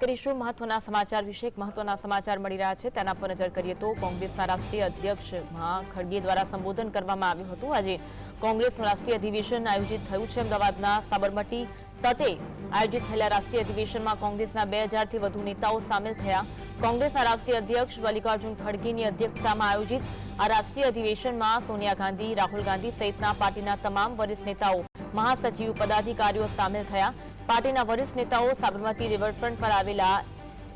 કરીશું મહત્વના સમાચાર વિશે મહત્વના સમાચાર મળી રહ્યા છે તેના પર નજર કરીએ તો કોંગ્રેસના રાષ્ટ્રીય અધ્યક્ષ ખડગે દ્વારા સંબોધન કરવામાં આવ્યું હતું। આજે કોંગ્રેસનું રાષ્ટ્રીય અધિવેશન આયોજિત થયું છે। અમદાવાદના સાબરમતી તટે આયોજિત થયેલા રાષ્ટ્રીય અધિવેશનમાં કોંગ્રેસના 2000 થી વધુ નેતાઓ સામેલ થયા। કોંગ્રેસના રાષ્ટ્રીય અધ્યક્ષ મલ્લિકાર્જુન ખડગેની અધ્યક્ષતામાં આયોજિત આ રાષ્ટ્રીય અધિવેશનમાં સોનિયા ગાંધી, રાહુલ ગાંધી સહિતના પાર્ટીના તમામ વરિષ્ઠ નેતાઓ, મહાસચિવ, પદાધિકારીઓ સામેલ થયા। પાર્ટીના વરિષ્ઠ નેતાઓ સાબરમતી રિવરફ્રન્ટ પર આવેલા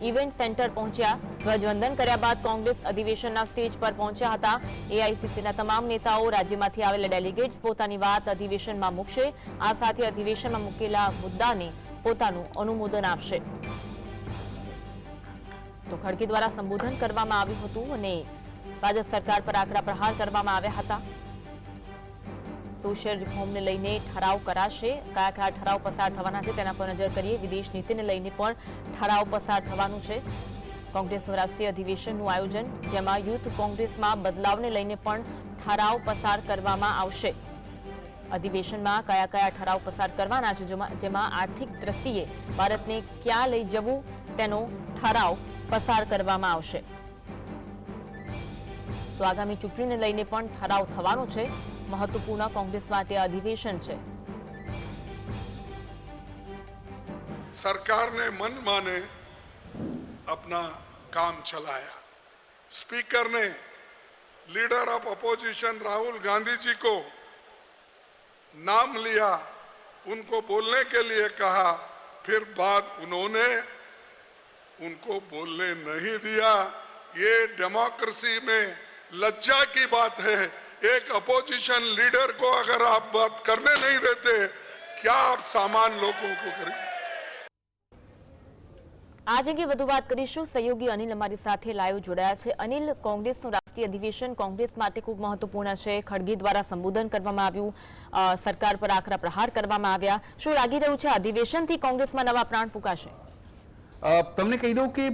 ઇવેન્ટ સેન્ટર પહોંચ્યા। ધ્વજવંદન કર્યા બાદ કોંગ્રેસ અધિવેશનના સ્ટેજ પર પહોંચ્યા હતા। એઆઈસીસીના તમામ નેતાઓ, રાજ્યમાંથી આવેલા ડેલિગેટ્સ પોતાની વાત અધિવેશનમાં મૂકશે। આ સાથે અધિવેશનમાં મૂકેલા મુદ્દાને પોતાનું અનુમોદન આપશે। તો ખડગે દ્વારા સંબોધન કરવામાં આવ્યું હતું અને ભાજપ સરકાર પર આકરા પ્રહાર કરવામાં આવ્યા હતા। સોશિયલ રિફોર્મને લઈને ઠરાવ કરાશે। કયા કયા ઠરાવ પસાર થવાના છે તેના પર નજર કરીએ। વિદેશ નીતિને લઈને પણ ઠરાવ પસાર થવાનું છે। કોંગ્રેસનું રાષ્ટ્રીય અધિવેશનનું આયોજન, જેમાં યુથ કોંગ્રેસમાં બદલાવને લઈને પણ ઠરાવ પસાર કરવામાં આવશે। અધિવેશનમાં કયા કયા ઠરાવ પસાર કરવાના છે, જેમાં આર્થિક દ્રષ્ટિએ ભારતને ક્યાં લઈ જવું તેનો ઠરાવ પસાર કરવામાં આવશે। તો આગામી ચૂંટણીને લઈને પણ ઠરાવ થવાનો છે। महत्वपूर्ण कांग्रेस માટે अधिवेशन છે। सरकार ने मन माने अपना काम चलाया। स्पीकर ने leader of opposition Rahul Gandhi ji को नाम लिया, उनको बोलने के लिए कहा, फिर बाद उन्होंने उनको बोलने नहीं दिया। ये डेमोक्रेसी में लज्जा की बात है। एक अपोजिशन लीडर को अगर आप बात करने नहीं देते, क्या आप सामान्य लोगों को करेंगे? आज अंगे વધુ વાત કરીશું। સહયોગી અનિલ અમારી સાથે લાઈવ જોડાયા છે। અનિલ, કોંગ્રેસનું રાષ્ટ્રીય અધિવેશન કોંગ્રેસ માટે ખૂબ મહત્વપૂર્ણ છે। ખડગે દ્વારા સંબોધન કરવામાં આવ્યું, સરકાર પર આકરા પ્રહાર કરવામાં આવ્યા। શું લાગી રહ્યું છે અધિવેશનથી કોંગ્રેસમાં નવા પ્રાણ ફૂંકાશે? તમને કહી દઉં કે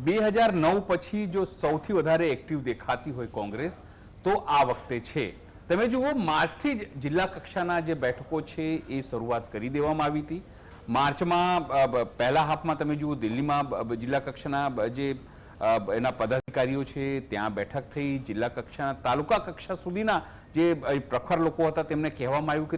2009 પછી જો સૌથી વધારે એક્ટિવ દેખાતી હોય કોંગ્રેસ તો આ વખતે છે। તમે જુઓ, માર્ચથી જ જિલ્લા કક્ષાના જે બેઠકો છે એ શરૂઆત કરી દેવામાં આવી હતી। માર્ચમાં પહેલા હાફમાં તમે જુઓ દિલ્હીમાં જિલ્લા કક્ષાના જે એના પદાધિકારીઓ છે ત્યાં બેઠક થઈ। જિલ્લા કક્ષાના તાલુકા કક્ષા સુધીના જે પ્રખર લોકો હતા તેમને કહેવામાં આવ્યું કે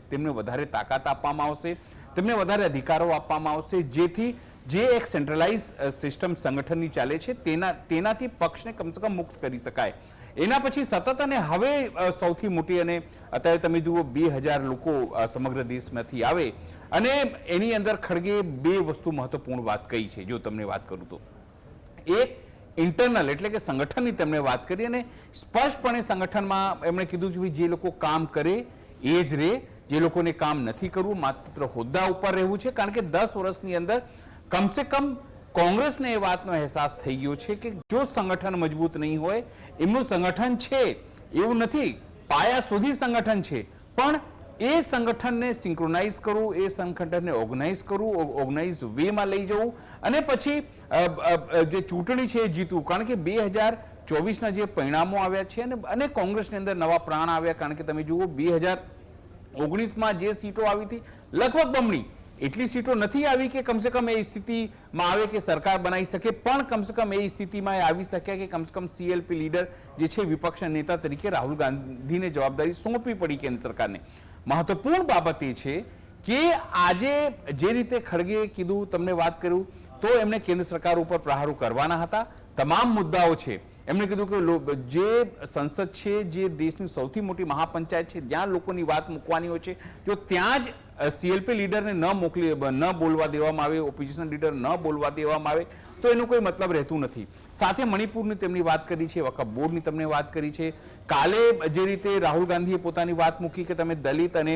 તેમને વધારે તાકાત આપવામાં આવશે, તેમને વધારે અધિકારો આપવામાં આવશે, જેથી જે એક સેન્ટ્રલાઇઝ સિસ્ટમ સંગઠનની ચાલે છે તેનાથી પક્ષને કમસે કમ મુક્ત કરી શકાય। એના પછી સતત અને હવે સૌથી મોટી અને અત્યારે તમે જુઓ 2000 લોકો સમગ્ર દેશમાંથી આવે અને એની અંદર ખડગે બે વસ્તુ મહત્વપૂર્ણ વાત કહી છે। જો તમને વાત કરું તો એક ઇન્ટરનલ એટલે કે સંગઠનની તેમણે વાત કરી અને સ્પષ્ટપણે સંગઠનમાં એમણે કીધું કે જે લોકો કામ કરે એ જ રહે, જે લોકોને કામ નથી કરવું, માત્ર હોદ્દા ઉપર રહેવું છે। કારણ કે 10 વર્ષની અંદર કમસે કમ કોંગ્રેસને એ વાતનો અહેસાસ થઈ ગયો છે કે જો સંગઠન મજબૂત નહીં હોય, એમનું સંગઠન છે એવું નથી, પાયા સુધી સંગઠન છે, પણ એ સંગઠનને સિંક્રોનાઇઝ કરવું, એ સંગઠનને ઓર્ગેનાઇઝ કરવું, ઓર્ગેનાઇઝ વેમાં લઈ જવું અને પછી જે ચૂંટણી છે એ જીતવું। કારણ કે 2024ના જે પરિણામો આવ્યા છે અને કોંગ્રેસની અંદર નવા પ્રાણ આવ્યા। કારણ કે તમે જુઓ 2019માં જે સીટો આવી હતી લગભગ બમણી, એટલી સીટો નથી આવી કે કમસે કમ એ સ્થિતિમાં આવે કે સરકાર બનાવી શકે, પણ કમસે કમ એ સ્થિતિમાં આવી શક્યા કે કમસે કમ સીએલપી લીડર જે છે વિપક્ષના નેતા તરીકે રાહુલ ગાંધીને જવાબદારી સોંપવી પડી કેન્દ્ર સરકારને। મહત્વપૂર્ણ બાબત એ છે કે આજે જે રીતે ખડગે કીધું, તમને વાત કર્યું તો એમણે કેન્દ્ર સરકાર ઉપર પ્રહારો કરવાના હતા। તમામ મુદ્દાઓ છે, એમણે કીધું કે જે સંસદ છે, જે દેશની સૌથી મોટી મહાપંચાયત છે, જ્યાં લોકોની વાત મૂકવાની હોય છે, જો ત્યાં જ સીએલપી લીડરને ન બોલવા દેવામાં આવે, ઓપોઝિશન લીડર ન બોલવા દેવામાં આવે તો એનો કોઈ મતલબ રહેતું નથી। સાથે મણિપુરની તેમની વાત કરી છે, વકફ બોર્ડની તમને વાત કરી છે। કાલે જે રીતે રાહુલ ગાંધીએ પોતાની વાત મૂકી કે તમે દલિત અને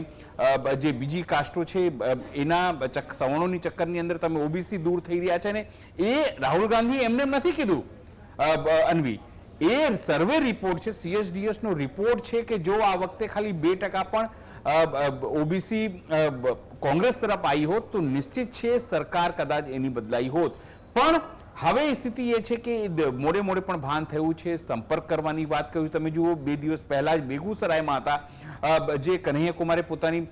જે બીજી કાસ્ટો છે એના સવર્ણોની ચક્કરની અંદર તમે ઓબીસી દૂર થઈ રહ્યા છે ને એ રાહુલ ગાંધીએ એમને નથી કીધું। અન્વી, એ સર્વે રિપોર્ટ છે, CSDS નો રિપોર્ટ છે કે જો આ વખતે ખાલી 2% પણ ઓબીસી કોંગ્રેસ તરફ આવી હોત તો નિશ્ચિત છે સરકાર કદાચ એની બદલાઈ હોત। પણ હવે સ્થિતિ એ છે કે મોડે મોડે પણ ભાન થયું છે, સંપર્ક કરવાની વાત કહ્યું। તમે જુઓ 2 દિવસ પહેલા જ બેગુસરાયમાં હતા જે કન્હૈયા કુમારે પોતાની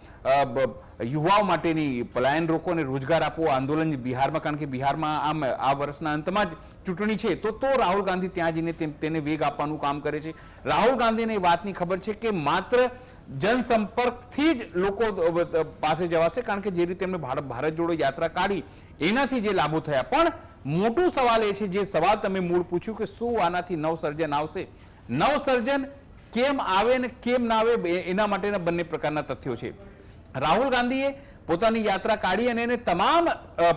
યુવાઓ માટેની પલાયન રોકો અને રોજગાર આપો આંદોલન બિહારમાં, કારણ કે બિહારમાં આમ આ વર્ષના અંતમાં જ ચૂંટણી છે, તો રાહુલ ગાંધી ત્યાં જઈને તેને વેગ આપવાનું કામ કરે છે. રાહુલ ગાંધીને એ વાતની ખબર છે કે માત્ર જનસંપર્કથી જ લોકો પાસે જવાશે, કારણ કે જે રીતે એમણે ભારત જોડો યાત્રા કાઢી એનાથી જે લાભો થયા. પણ મોટો સવાલ એ છે, જે સવાલ તમે મૂળ પૂછ્યું કે શું આનાથી નવસર્જન આવશે, નવસર્જન કેમ આવે ને કેમ ના આવે, એના માટેના બંને પ્રકારના તથ્યો છે. રાહુલ ગાંધીએ પોતાની યાત્રા કાઢી અને એને તમામ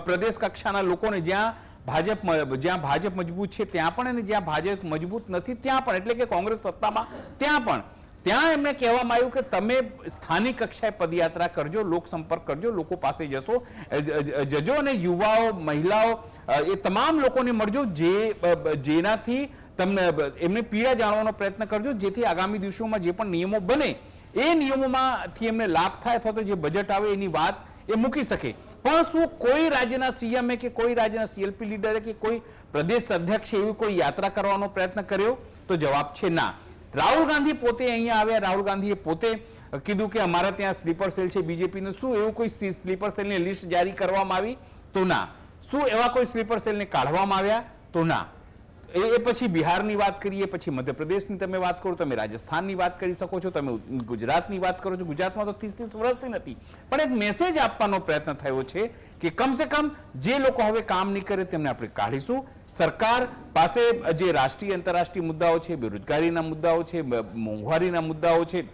પ્રદેશ કક્ષાના લોકોને જ્યાં ભાજપ મજબૂત છે ત્યાં પણ અને જ્યાં ભાજપ મજબૂત નથી ત્યાં પણ, એટલે કે કોંગ્રેસ સત્તામાં ત્યાં પણ, ત્યાં એમને કહેવામાં આવ્યું કે તમે સ્થાનિક કક્ષાએ પદયાત્રા કરજો, લોકસંપર્ક કરજો, લોકો પાસે જજો અને યુવાઓ, મહિલાઓ, એ તમામ લોકોને મળજો, જેનાથી તમને એમને પીડા જાણવાનો પ્રયત્ન કરજો, જેથી આગામી દિવસોમાં જે પણ નિયમો બને એ નિયમોમાંથી એમને લાભ થાય અથવા તો જે બજેટ આવે એની વાત એ મૂકી શકે. પણ શું કોઈ રાજ્યના સીએમએ કે કોઈ રાજ્યના સીએલપી લીડરે કે કોઈ પ્રદેશ અધ્યક્ષે એવી કોઈ યાત્રા કરવાનો પ્રયત્ન કર્યો? તો જવાબ છે ના. રાહુલ ગાંધી પોતે અહીંયા આવ્યા, રાહુલ ગાંધીએ પોતે કીધું કે અમારા ત્યાં સ્લીપર સેલ છે બીજેપીનું. શું એવું કોઈ સ્લીપર સેલની લિસ્ટ જારી કરવામાં આવી? તો ના. શું એવા કોઈ સ્લીપર સેલને કાઢવામાં આવ્યા? તો ના. એ પછી બિહારની વાત કરીએ, પછી મધ્યપ્રદેશની તમે વાત કરો, તમે રાજસ્થાનની વાત કરી શકો છો, તમે ગુજરાતની વાત કરો છો. ગુજરાતમાં તો 30 વર્ષથી નથી, પણ એક મેસેજ આપવાનો પ્રયત્ન થયો છે કે કમસે કમ જે લોકો હવે કામ નહીં કરે તેમને આપણે કાઢીશું. સરકાર પાસે જે રાષ્ટ્રીય આંતરરાષ્ટ્રીય મુદ્દાઓ છે, બેરોજગારીના મુદ્દાઓ છે, મોંઘવારીના મુદ્દાઓ છે,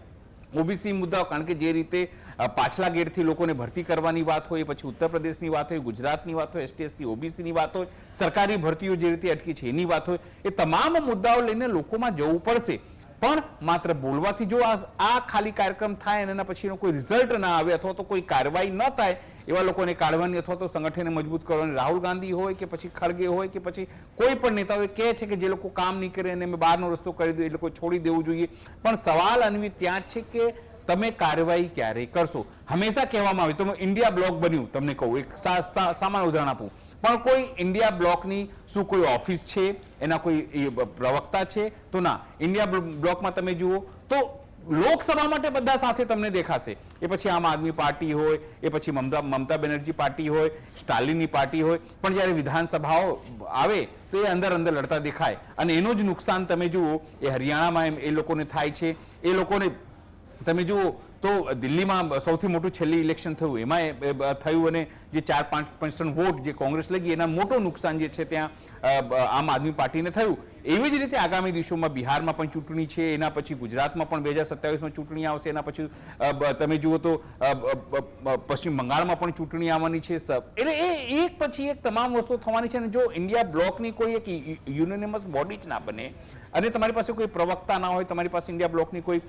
ઓબીસી મુદ્દાઓ, કારણ કે જે રીતે પાછલા ગેરથી લોકોને ભરતી કરવાની વાત હોય, પછી ઉત્તર પ્રદેશની વાત હોય, ગુજરાતની વાત હોય, એસટી એસસી ઓબીસીની વાત હોય, સરકારી ભરતીઓ જે રીતે અટકી છે એની વાત હોય, એ તમામ મુદ્દાઓ લઈને લોકોમાં જવું પડશે. પણ માત્ર બોલવાથી જો આ ખાલી કાર્યક્રમ થાય અને એના પછીનો કોઈ રિઝલ્ટ ના આવે અથવા તો કોઈ કાર્યવાહી ન થાય, એવા લોકોને કાઢવાની અથવા તો સંગઠનને મજબૂત કરવાની, રાહુલ ગાંધી હોય કે પછી ખડગે હોય કે પછી કોઈ પણ નેતાઓ કહે છે કે જે લોકો કામ નહીં કરે અને અમે બહારનો રસ્તો કરી દો, એ લોકો છોડી દેવું જોઈએ. પણ સવાલ અન્વિત ત્યાં છે કે તમે કાર્યવાહી ક્યારે કરશો? હંમેશા કહેવામાં આવે, તો ઇન્ડિયા બ્લોક બન્યું, તમને કહું એક સામાન્ય ઉદાહરણ આપું, પણ કોઈ ઇન્ડિયા બ્લોકની શું કોઈ ઓફિસ છે, એના કોઈ પ્રવક્તા છે? તો ના. ઇન્ડિયા બ્લોકમાં તમે જુઓ તો લોકસભા માટે બધા સાથે તમને દેખાશે. એ પછી આમ આદમી પાર્ટી હોય, એ પછી મમતા બેનર્જી પાર્ટી હોય, સ્ટાલિનની પાર્ટી હોય, પણ જ્યારે વિધાનસભાઓ આવે તો એ અંદર લડતા દેખાય. અને એનું જ નુકસાન તમે જુઓ એ હરિયાણામાં એ લોકોને થાય છે. એ લોકોને તમે જુઓ તો દિલ્હીમાં સૌથી મોટું છેલ્લી ઇલેક્શન થયું એમાં થયું, અને જે 4-5% વોટ જે કોંગ્રેસ લગી એના મોટું નુકસાન જે છે ત્યાં આમ આદમી પાર્ટીને થયું. એવી જ રીતે આગામી દિવસોમાં બિહારમાં પણ ચૂંટણી છે, એના પછી ગુજરાતમાં પણ 2027માં ચૂંટણી આવશે, એના પછી તમે જુઓ તો પશ્ચિમ બંગાળમાં પણ ચૂંટણી આવવાની છે. એટલે એ એક પછી એક તમામ વસ્તુ થવાની છે. અને જો ઇન્ડિયા બ્લોકની કોઈ એક યુનાનિમસ બોડી જ ના બને અને તમારી પાસે કોઈ પ્રવક્તા ના હોય, તમારી પાસે ઇન્ડિયા બ્લોકની કોઈ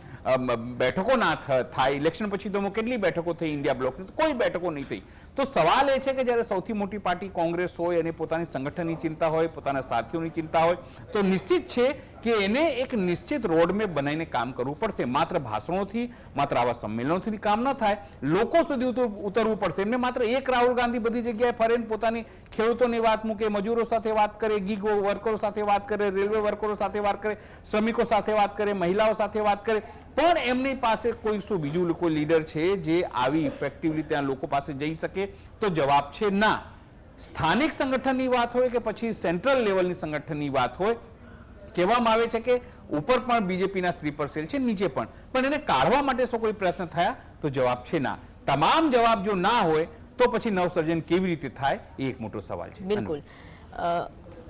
બેઠકો ના થાય, ઇલેક્શન પછી તો કેટલી બેઠકો થઈ ઇન્ડિયા બ્લોકની? તો કોઈ બેઠકો નહીં થઈ. તો સવાલ એ છે કે જ્યારે સૌથી મોટી પાર્ટી કોંગ્રેસ હોય અને પોતાની સંગઠનની ચિંતા હોય, પોતાના સાથીઓની ચિંતા હોય, તો નિશ્ચિત છે કે એને એક નિશ્ચિત રોડમેપ બનાવીને કામ કરવું પડશે. માત્ર ભાષણોથી, માત્ર આવા સંમેલનોથી કામ ન થાય, લોકો સુધી ઉતરવું પડશે. એમને માત્ર એક રાહુલ ગાંધી બધી જગ્યાએ ફરે, પોતાની ખેડૂતોની વાત મૂકે, મજૂરો સાથે વાત કરે, ગીગ વર્કરો સાથે વાત કરે, રેલવે વર્કરો સાથે વાત કરે, શ્રમિકો સાથે વાત કરે, મહિલાઓ સાથે વાત કરે, પણ એમની પાસે કોઈ શું બીજું કોઈ લીડર છે જે આવી ઇફેક્ટિવલી ત્યાં લોકો પાસે જઈ શકે? તો જવાબ છે ના. સ્થાનિક સંગઠનની વાત હોય કે પછી સેન્ટ્રલ લેવલની સંગઠનની વાત હોય, કહેવામાં આવે છે કે ઉપર પણ બીજેપીના સ્લીપર સેલ છે, નીચે પણ એને કાઢવા માટે શું કોઈ પ્રયત્ન થયા? તો જવાબ છે ના. તમામ જવાબ જો ના હોય તો પછી નવસર્જન કેવી રીતે થાય એ એક મોટો સવાલ છે. બિલકુલ.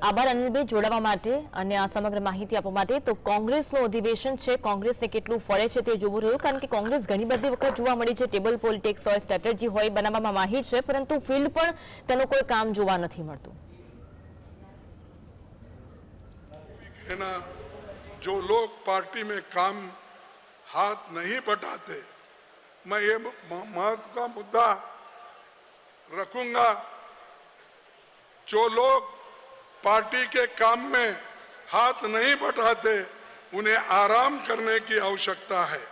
આભાર અનિલભાઈ જોડાવા માટે અને આ સમગ્ર માહિતી આપવા માટે. તો કોંગ્રેસનું અધિવેશન છે, કોંગ્રેસને કેટલું ફળે છે તે જોવું રહ્યું, કારણ કે કોંગ્રેસ ઘણી બધી વખત જોવા મળી છે ટેબલ પોલિટિક્સ હોય, સ્ટ્રેટેજી હોય બનાવવામાં માહિર છે, પરંતુ ફિલ્ડ પર તેનું કોઈ કામ જોવા નથી મળતું. जो लोग पार्टी में काम हाथ नहीं बटाते, मैं ये महत्व का मुद्दा रखूंगा. जो लोग पार्टी के काम में हाथ नहीं बटाते उन्हें आराम करने की आवश्यकता है.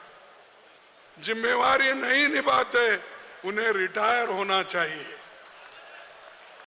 जिम्मेवारी नहीं निभाते उन्हें रिटायर होना चाहिए.